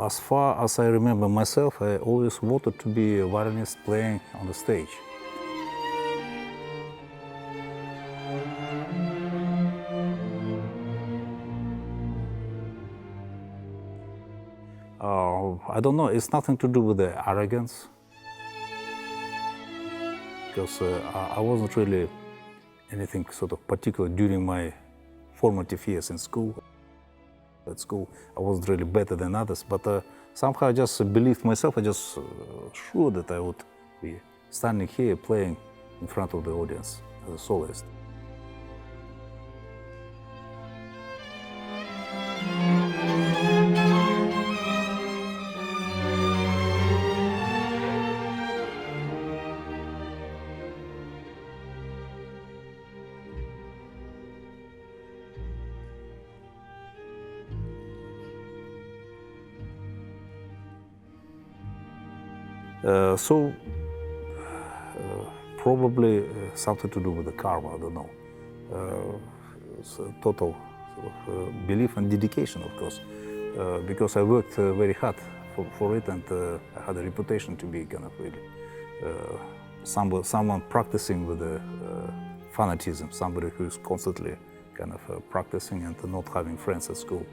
As far as I remember myself, I always wanted to be a violinist playing on the stage. I don't know, it's nothing to do with the arrogance, because I wasn't really anything sort of particular during my formative years in school. At school, I wasn't really better than others, but somehow I just believed myself. I just sure that I would be standing here playing in front of the audience as a soloist. Probably something to do with the karma, I don't know. It's a total sort of, belief and dedication, of course, because I worked very hard for it, and I had a reputation to be kind of really someone practicing with fanatism, somebody who's constantly kind of practicing and not having friends at school.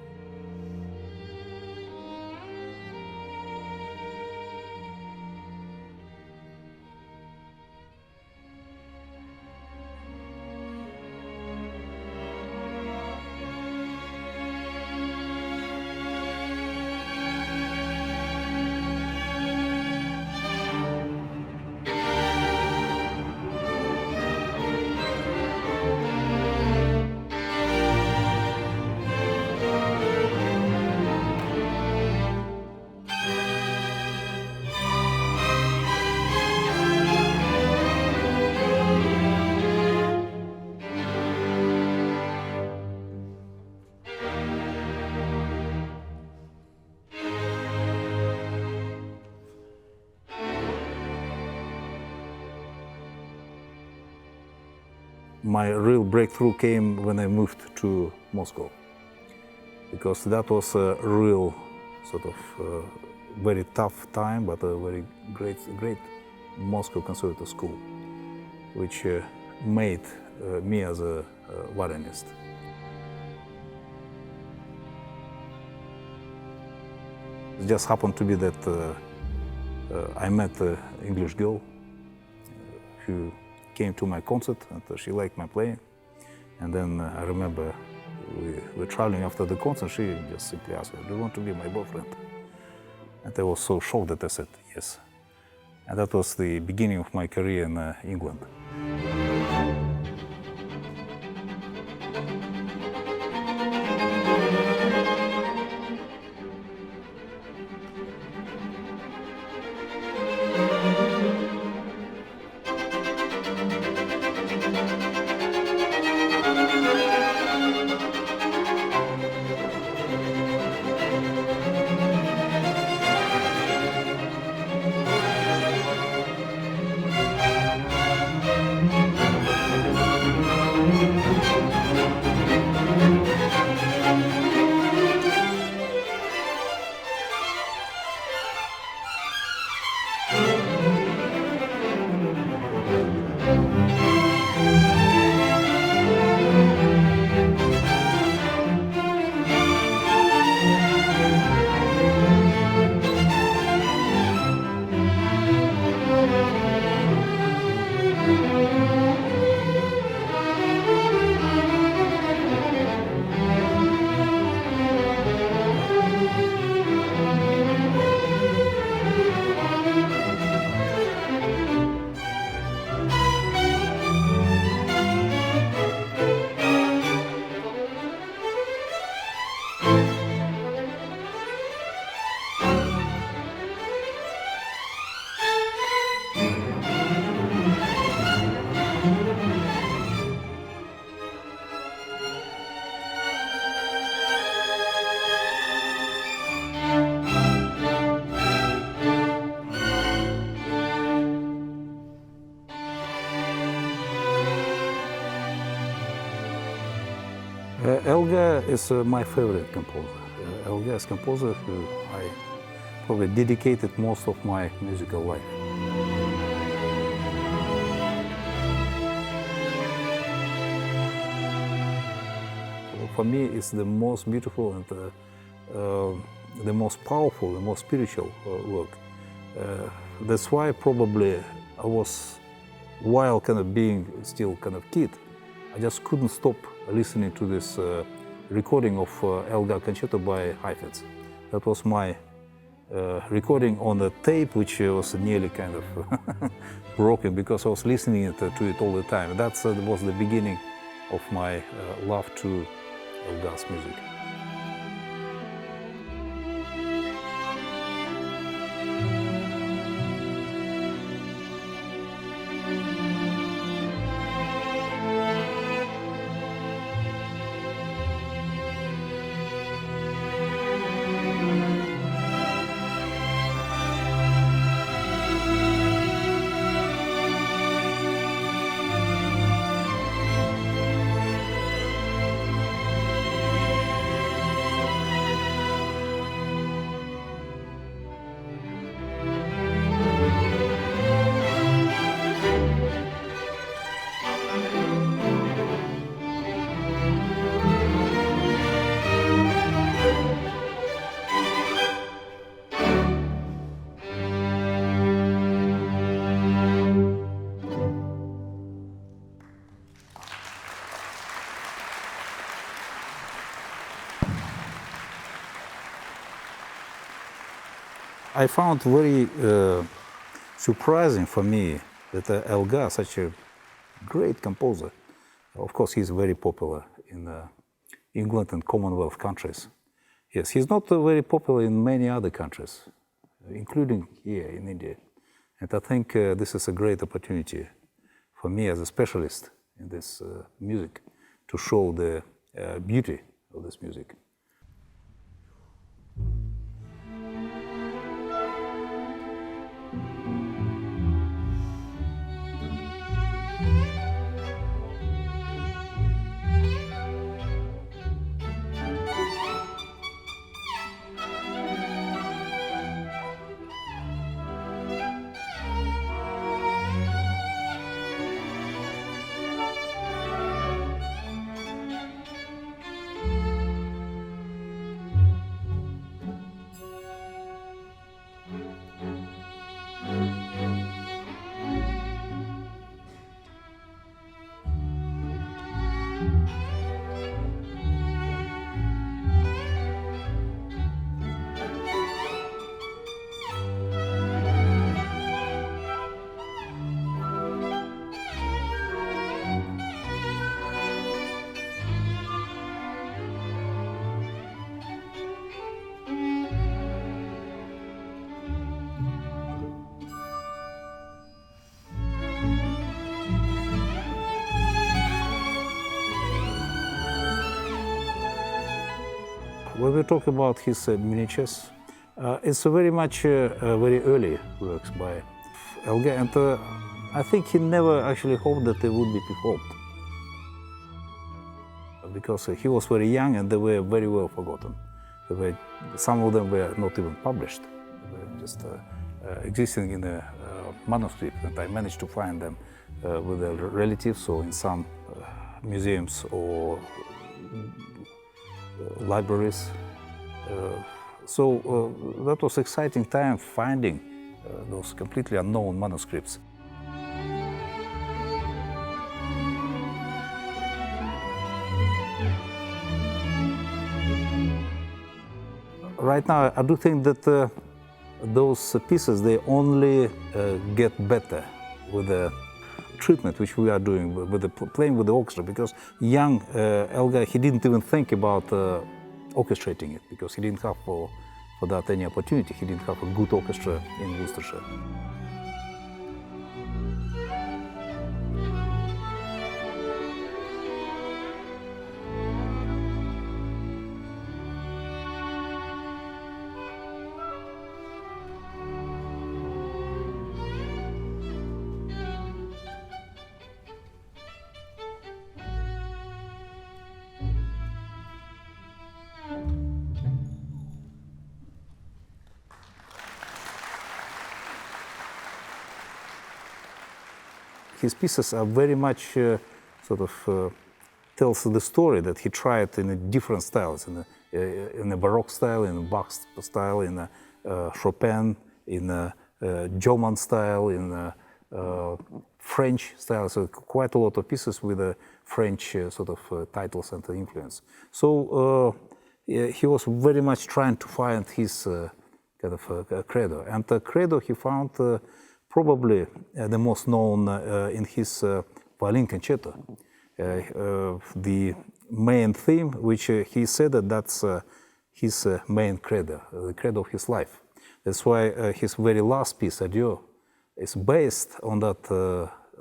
My real breakthrough came when I moved to Moscow, because that was a real sort of very tough time, but a very great Moscow Conservative School, which made me as a violinist. It just happened to be that I met an English girl who came to my concert, and she liked my playing. And then I remember we were traveling after the concert. She just simply asked me, "Do you want to be my boyfriend?" And I was so shocked that I said yes. And that was the beginning of my career in England. Elgar is my favorite composer. Elgar is a composer who I probably dedicated most of my musical life. For me, it's the most beautiful and the most powerful, the most spiritual work. That's why probably I was, while kind of being still kind of kid, I just couldn't stop listening to this recording of Elgar Concerto by Heifetz. That was my recording on the tape, which was nearly kind of broken because I was listening to it all the time. That was the beginning of my love to Elgar's music. I found very surprising for me that Elgar, such a great composer, of course he's very popular in England and Commonwealth countries. Yes, he's not very popular in many other countries, including here in India. And I think this is a great opportunity for me as a specialist in this music to show the beauty of this music. When we talk about his miniatures, it's very much very early works by Elgar, and I think he never actually hoped that they would be performed, because he was very young and they were very well forgotten. Some of them were not even published, they were just existing in a manuscript, and I managed to find them with their relatives or in some museums or libraries. So that was exciting time finding those completely unknown manuscripts. Right now, I do think that those pieces, they only get better with the treatment which we are doing with the playing with the orchestra, because young Elgar, he didn't even think about orchestrating it, because he didn't have for that any opportunity. He didn't have a good orchestra in Worcestershire. his pieces are very much tells the story that he tried in different styles, in a Baroque style, in a Bach style, in a Chopin, in a German style, in a French style. So quite a lot of pieces with a French titles and influence. So he was very much trying to find his credo. And the credo he found probably the most known in his violin concerto. The main theme, which he said that's his main credo, the credo of his life. That's why his very last piece, Adieu, is based on that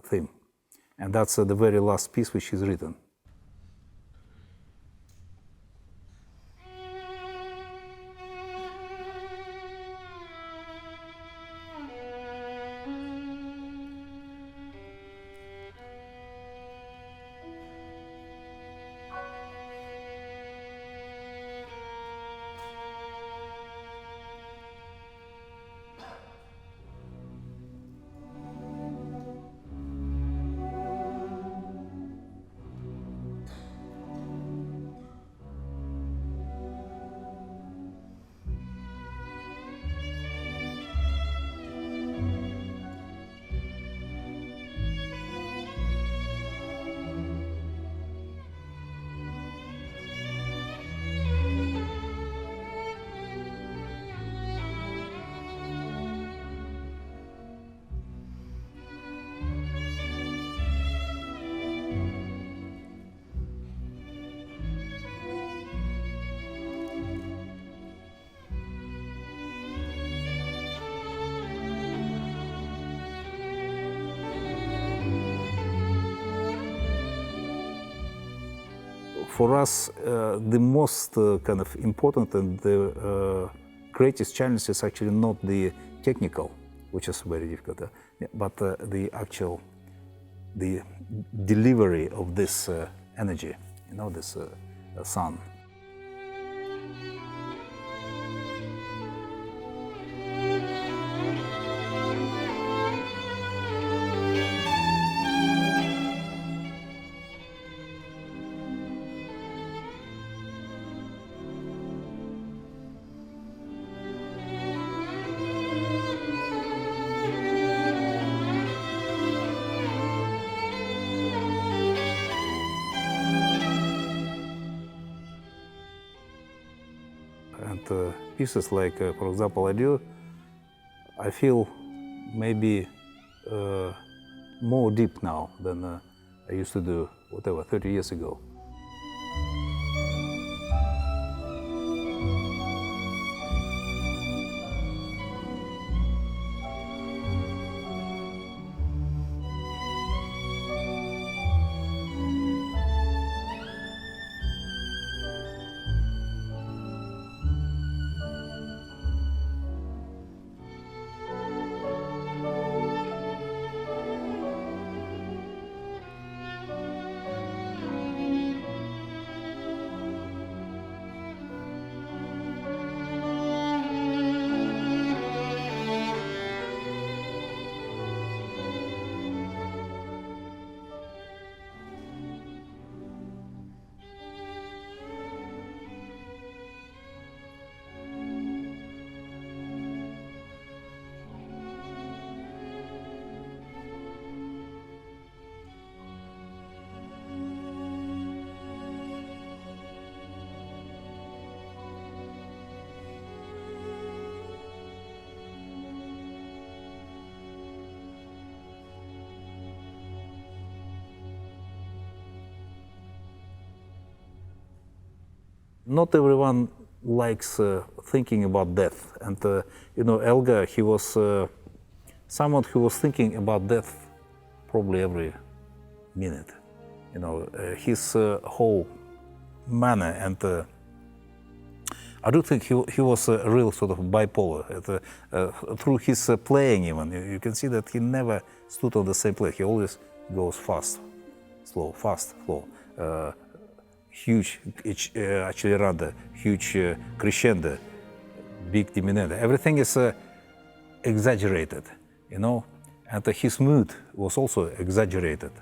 theme. And that's the very last piece which he's written. For us, the most important and the greatest challenge is actually not the technical, which is very difficult, but the actual, the delivery of this energy, this sun. And pieces like, for example, Adieu, I feel maybe more deep now than I used to do, 30 years ago. Not everyone likes thinking about death, and Elgar, he was someone who was thinking about death probably every minute. His whole manner, and I do think he was a real sort of bipolar. Through his playing, even you can see that he never stood on the same place. He always goes fast, slow, fast, slow. Huge accelerando, huge crescendo, big diminuendo. Everything is exaggerated, and his mood was also exaggerated.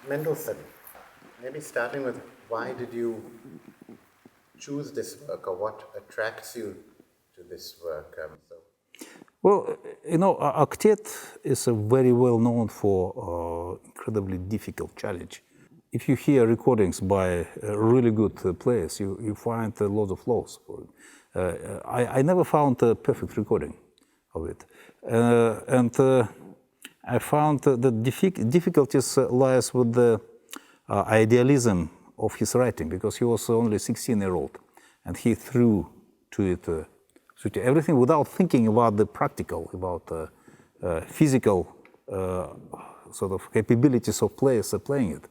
Mendelssohn, maybe starting with why did you choose this work, or what attracts you to this work? Well, you know, octet is a very well known for incredibly difficult challenge. If you hear recordings by really good players, you find lots of flaws for it. I never found a perfect recording of it. I found the difficulties lies with the idealism of his writing, because he was only 16-year-old, and he threw to it everything without thinking about the practical, about physical sort of capabilities of players playing it.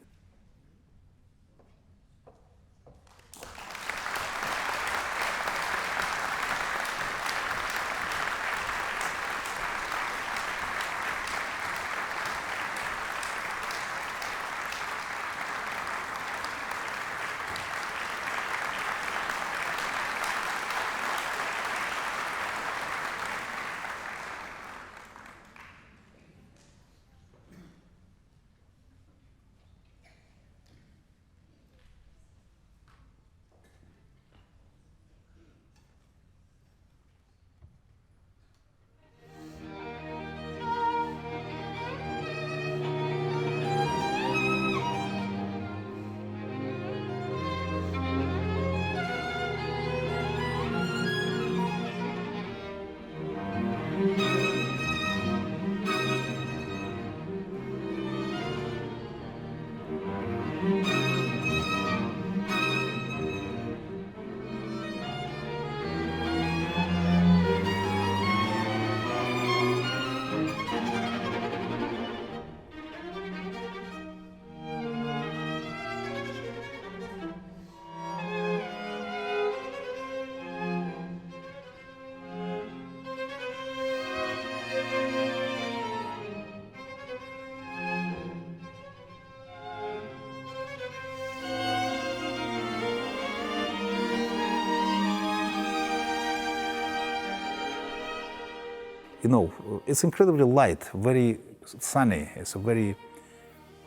You know, it's incredibly light, very sunny. It's a very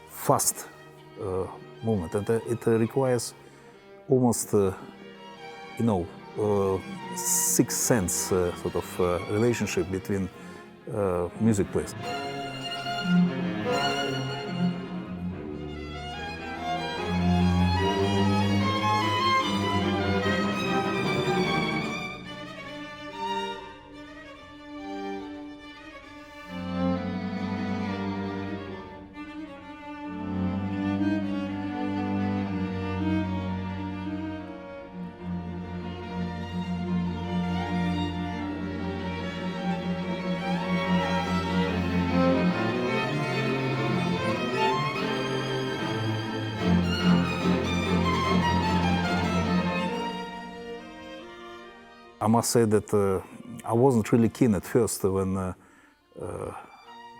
fast movement, and it requires almost, sixth sense sort of relationship between music players. I must say that I wasn't really keen at first when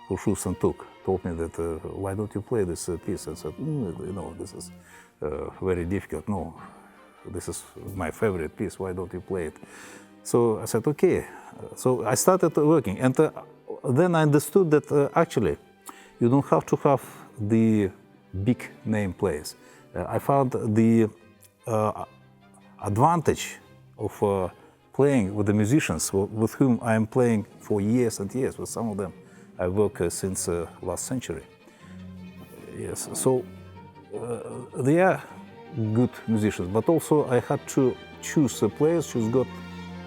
Khushus and told me that why don't you play this piece? I said, this is very difficult. No, this is my favorite piece. Why don't you play it? So I said, okay. So I started working, and then I understood that actually you don't have to have the big name players. I found the advantage of playing with the musicians with whom I am playing for years and years. With some of them I work since last century. Yes, so they are good musicians, but also I had to choose players who's got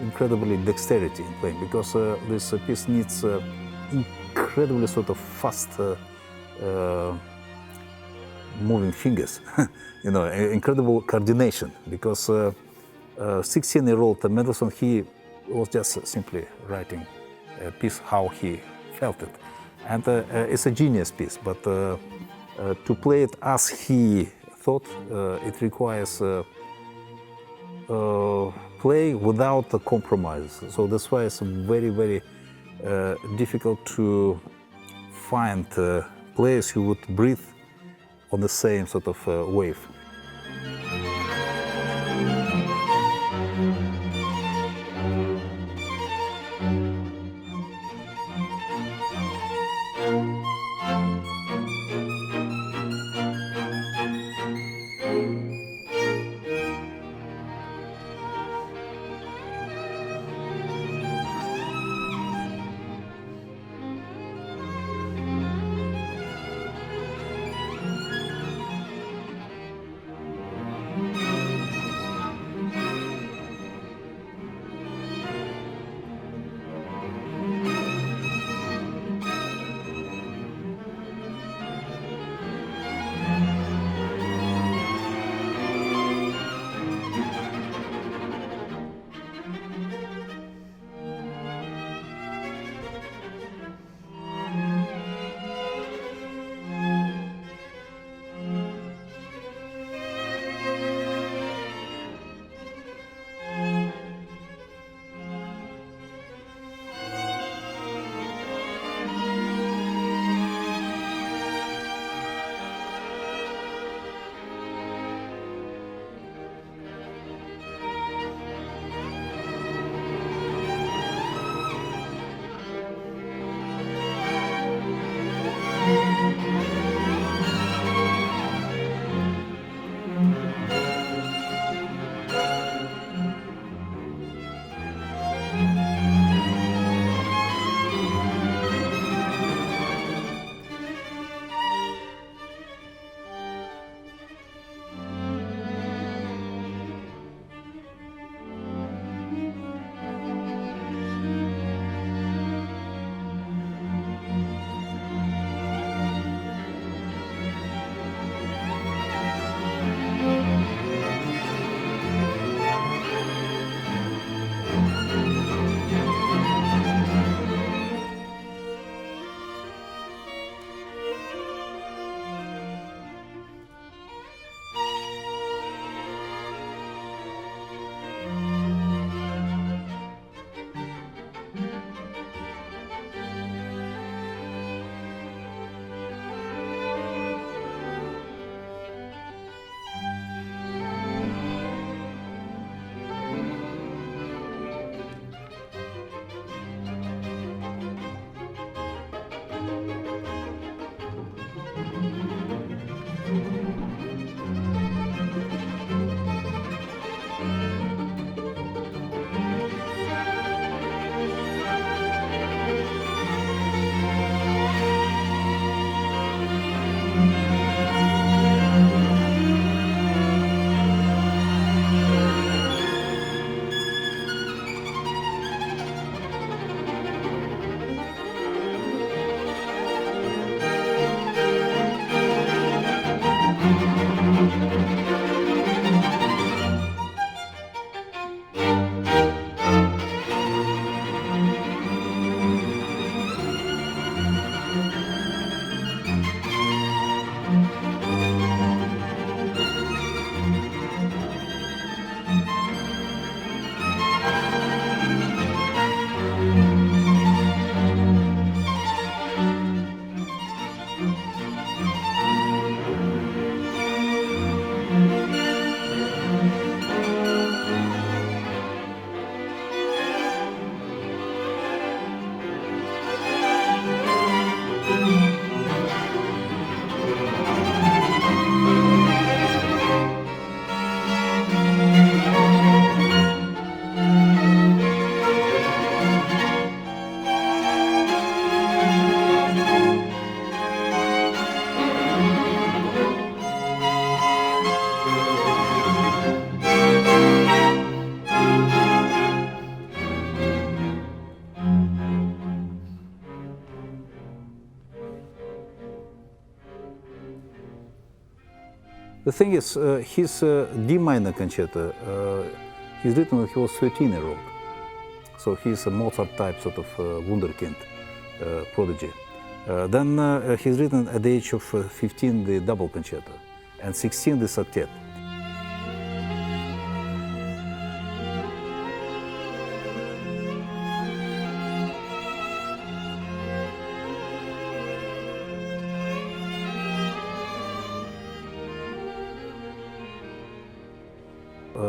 incredibly dexterity in playing, because this piece needs incredibly sort of fast moving fingers, incredible coordination, because 16-year-old Mendelssohn, he was just simply writing a piece how he felt it. And it's a genius piece, but to play it as he thought, it requires play without a compromise. So that's why it's very, very difficult to find players who would breathe on the same sort of wave. The thing is, his D minor concerto, he's written when he was 13-year-old. So he's a Mozart type sort of wunderkind, prodigy. Then he's written at the age of 15 the double concerto and 16 the septet.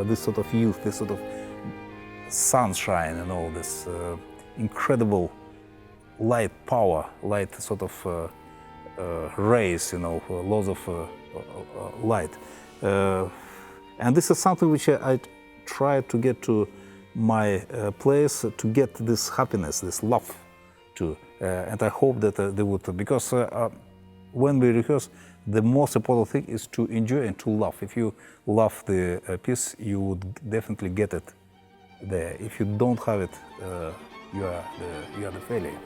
This sort of youth, this sort of sunshine and all this incredible light power, light sort of rays, you know, lots of light. And this is something which I try to get to my players, to get this happiness, this love too. And I hope that they would, because when we rehearse, the most important thing is to enjoy and to love. If you love the piece, you would definitely get it there. If you don't have it, you are the failure.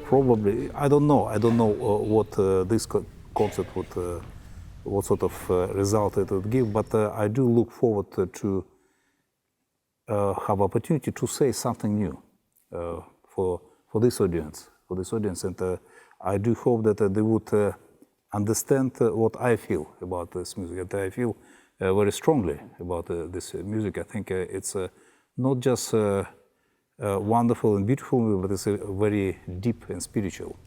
Probably, I don't know. I don't know what this concert would, what sort of result it would give. But I do look forward to have opportunity to say something new for this audience, and I do hope that they would understand what I feel about this music. And I feel very strongly about this music. I think it's not just wonderful and beautiful, but it's very deep and spiritual.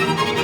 you.